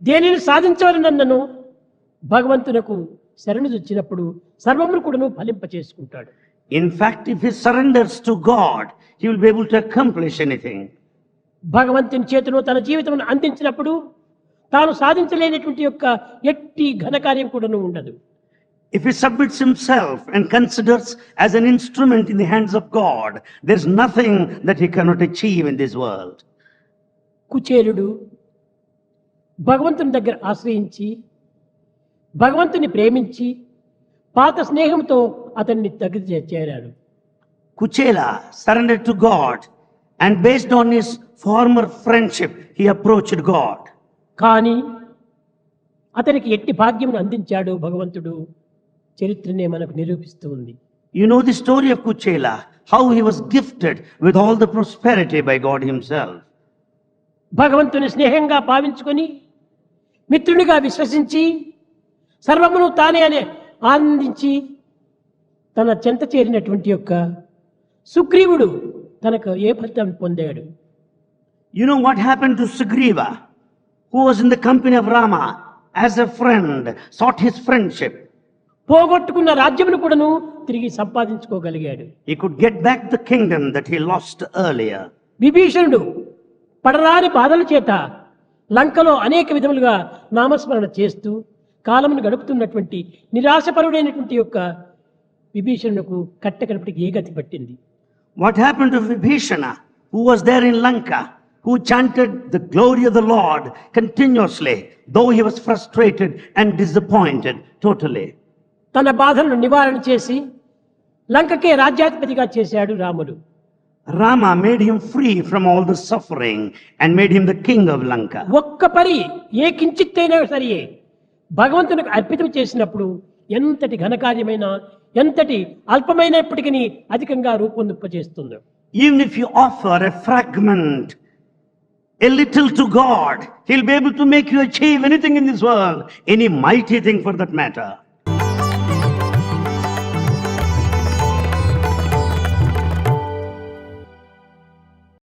దేనిని సాధించవలనన్నను భగవంతునకు శరణు వచ్చినప్పుడు సర్వమును కూడాను ఫలింప చేసుకుంటాడు. In fact, if he surrenders to God, he will be able to accomplish anything. భగవంతుని చేతిలో తన జీవితమును అందించినప్పుడు తాను సాధించలేనటువంటి యొక్క ఎట్టి ఘనకార్యం కూడాను ఉండదు. If he submits himself and considers as an instrument in the hands of God, there is nothing that he cannot achieve in this world. కుచేలుడు భగవంతుని దగ్గర ఆశ్రయించి భగవంతుని ప్రేమించి పాత స్నేహంతో అతన్ని దగ్గర చేరాడు. Kuchela surrendered to God, and based on his former friendship, he approached God. కానీ అతనికి ఎట్టి భాగ్యమును అందించాడు భగవంతుడు చరిత్రనే మనకు నిరూపిస్తూ ఉంది. You know the story of Kuchela, how he was gifted with all the prosperity by God himself. భగవంతుని స్నేహంగా భావించుకొని మిత్రునిగా విశ్వసించి సర్వమును తానే అని ఆనందించి తన చెంత చేరినటువంటి యొక్క సుగ్రీవుడు తనకు ఏ ఫలితం పొందాడు? You know what happened to Sugriva, who was in the company of Rama as a friend, sought his friendship. పోగొట్టుకున్న రాజ్యమును కూడాను తిరిగి సంపాదించుకోగలిగాడు. He could get back the kingdom that he lost earlier. విభీషణుడు పడరాని బాధల చేత లంకలో అనేక విధములుగా నామస్మరణ చేస్తూ కాలమును గడుపుతున్నటువంటి నిరాశపరుడైనటువంటి యొక్క విభీషణులకు కట్టకడపటికి ఏ గతి పట్టింది? What happened to Vibhishana, who was there in Lanka, who chanted the glory of the Lord continuously, though he was frustrated and disappointed totally? తన బాధలను నివారణ చేసి లంకకే రాజ్యాధిపతిగా చేశాడు రాముడు. Rama made him free from all the suffering and made him the king of Lanka. ఒక్క పరి ఏ కించిత్తైనా సరే భగవంతునికి అర్పితం చేసినప్పుడు ఎంతటి ఘనకార్యమైన ఎంతటి అల్పమైనప్పటికీ అధికంగా రూపొందింపజేస్తుందో. Even if you offer a fragment, a little to God, he'll be able to make you achieve anything in this world, any mighty thing for that matter.